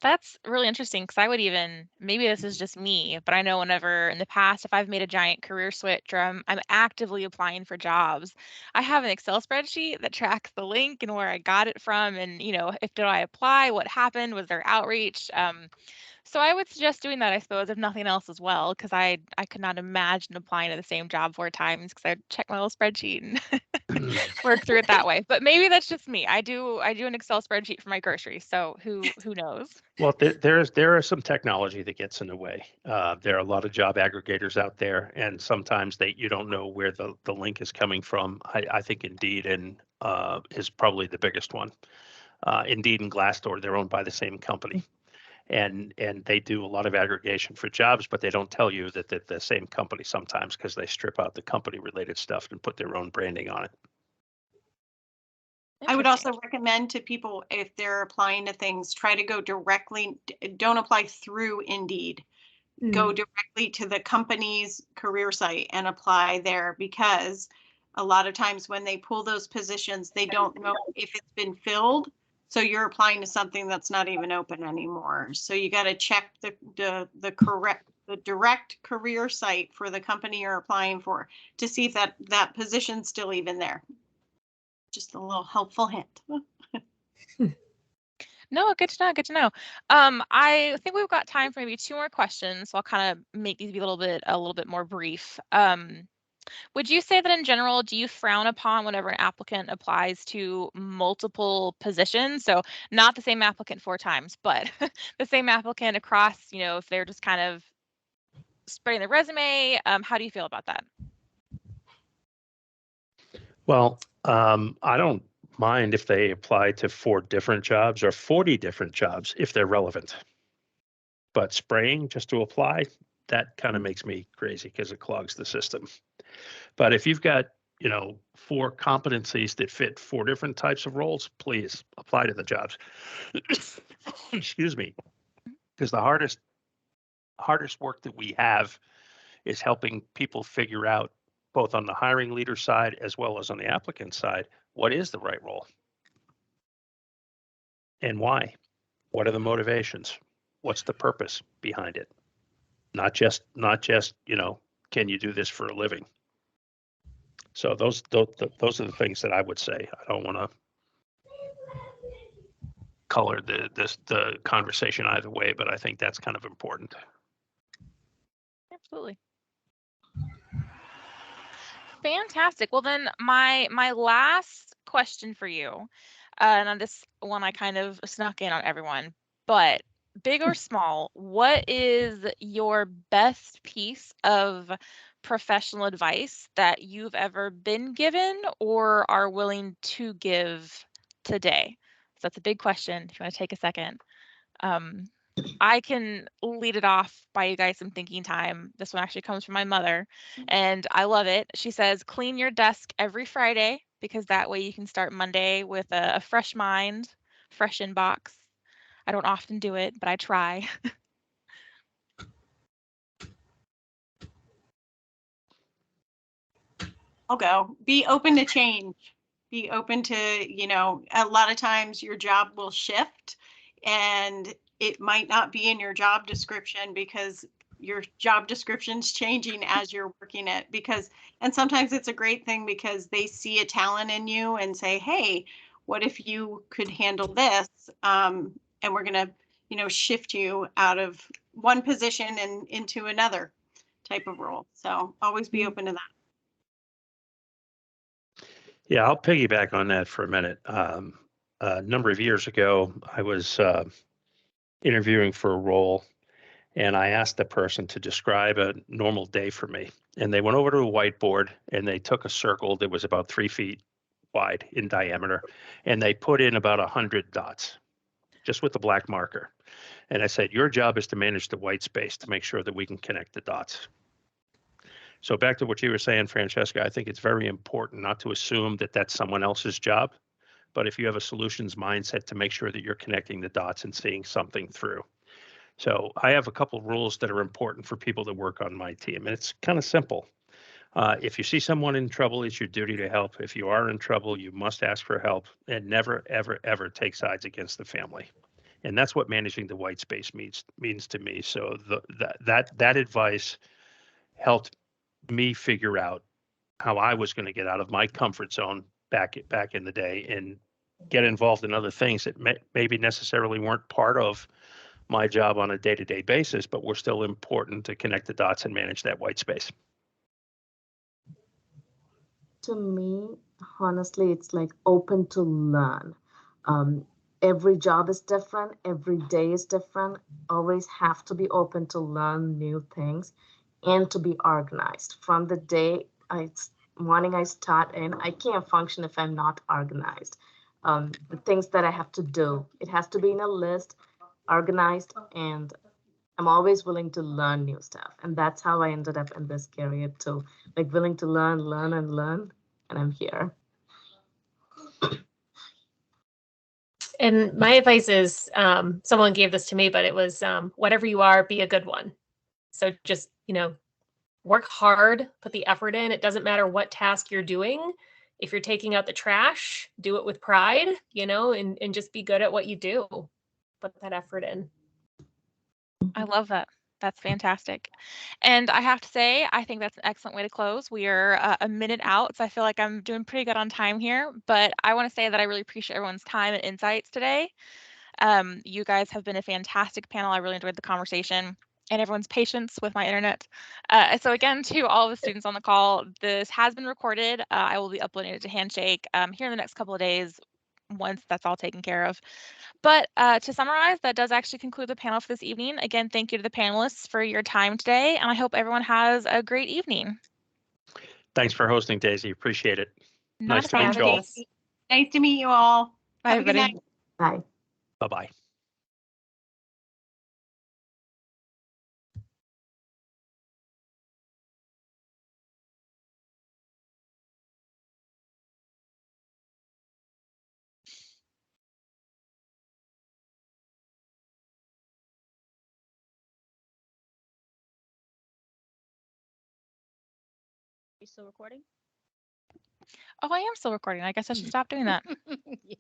S1: That's really interesting because I would even, maybe this is just me, but I know whenever in the past, if I've made a giant career switch or I'm actively applying for jobs, I have an Excel spreadsheet that tracks the link and where I got it from. And, if did I apply, what happened, was there outreach? So I would suggest doing that, I suppose, if nothing else as well, because I could not imagine applying to the same job 4 times because I'd check my little spreadsheet and work through it that way. But maybe that's just me. I do an Excel spreadsheet for my groceries, so who knows?
S2: Well, there are some technology that gets in the way. There are a lot of job aggregators out there, and sometimes you don't know where the link is coming from. I think Indeed is probably the biggest one. Indeed and Glassdoor, they're owned by the same company, and they do a lot of aggregation for jobs, but they don't tell you that they're the same company sometimes, because they strip out the company related stuff and put their own branding on it.
S3: I would also recommend to people, if they're applying to things, try to go directly, don't apply through Indeed. Go directly to the company's career site and apply there, because a lot of times when they pull those positions, they don't know if it's been filled. So you're applying to something that's not even open anymore. So you got to check the direct career site for the company you're applying for to see if that position's still even there. Just a little helpful hint.
S1: No, good to know. Good to know. I think we've got time for maybe 2 more questions. So I'll kind of make these be a little bit more brief. Would you say that in general, do you frown upon whenever an applicant applies to multiple positions? So not the same applicant 4 times, but the same applicant across, if they're just kind of spreading the resume, how do you feel about that?
S2: Well, I don't mind if they apply to 4 different jobs or 40 different jobs if they're relevant. But spraying just to apply, that kind of makes me crazy because it clogs the system. But if you've got, 4 competencies that fit 4 different types of roles, please apply to the jobs. Excuse me. Because the hardest work that we have is helping people figure out, both on the hiring leader side as well as on the applicant side, what is the right role and why? What are the motivations? What's the purpose behind it? Not just, can you do this for a living? So those are the things that I would say. I don't want to color the conversation either way, but I think that's kind of important.
S1: Absolutely. Fantastic. Well, then my last question for you, and on this one I kind of snuck in on everyone, but big or small, what is your best piece of professional advice that you've ever been given or are willing to give today? So that's a big question. If you want to take a second. I can lead it off by you guys some thinking time. This one actually comes from my mother, and I love it. She says, clean your desk every Friday, because that way you can start Monday with a fresh mind, fresh inbox. I don't often do it, but I try.
S3: I'll go. Be open to change. Be open to, a lot of times your job will shift and it might not be in your job description because your job description's changing as you're working it, because, and sometimes it's a great thing because they see a talent in you and say, hey, what if you could handle this? And we're going to, you know, shift you out of one position and into another type of role. So always be open to that.
S2: Yeah, I'll piggyback on that for a minute. A number of years ago, I was interviewing for a role, and I asked the person to describe a normal day for me. And they went over to a whiteboard and they took a circle that was about 3 feet wide in diameter, and they put in about 100 dots just with the black marker. And I said, your job is to manage the white space to make sure that we can connect the dots. So back to what you were saying, Francesca, I think it's very important not to assume that that's someone else's job, but if you have a solutions mindset, to make sure that you're connecting the dots and seeing something through. So I have a couple of rules that are important for people that work on my team, and it's kind of simple. If you see someone in trouble, it's your duty to help. If you are in trouble, you must ask for help, and never, ever, ever take sides against the family. And that's what managing the white space means to me. So that advice helped me figure out how I was going to get out of my comfort zone back in the day and get involved in other things that maybe necessarily weren't part of my job on a day-to-day basis, but were still important to connect the dots and manage that white space.
S5: To me, honestly, it's like open to learn. Every job is different, every day is different. Always have to be open to learn new things and to be organized. From the day morning I start in, I can't function if I'm not organized. The things that I have to do, it has to be in a list, organized, and I'm always willing to learn new stuff. And that's how I ended up in this career too. Like willing to learn, and I'm here.
S4: And my advice is, someone gave this to me, but it was, whatever you are, be a good one. So just, work hard, put the effort in. It doesn't matter what task you're doing. If you're taking out the trash, do it with pride, and just be good at what you do. Put that effort in.
S1: I love that. That's fantastic. And I have to say, I think that's an excellent way to close. We are a minute out, so I feel like I'm doing pretty good on time here. But I want to say that I really appreciate everyone's time and insights today. You guys have been a fantastic panel. I really enjoyed the conversation and everyone's patience with my internet. So again, to all the students on the call, this has been recorded. I will be uploading it to Handshake here in the next couple of days once that's all taken care of. But to summarize, that does actually conclude the panel for this evening. Again, thank you to the panelists for your time today, and I hope everyone has a great evening.
S2: Thanks for hosting, Daisy. Appreciate it.
S1: Not
S2: Nice
S1: a
S2: to meet
S1: problem.
S2: you all.
S3: Nice to meet you all.
S1: Bye,
S3: Have a good
S1: everybody.
S3: night.
S5: Bye.
S2: Bye-bye.
S6: You still recording?
S1: Oh, I am still recording. I guess I should stop doing that.
S6: Yeah.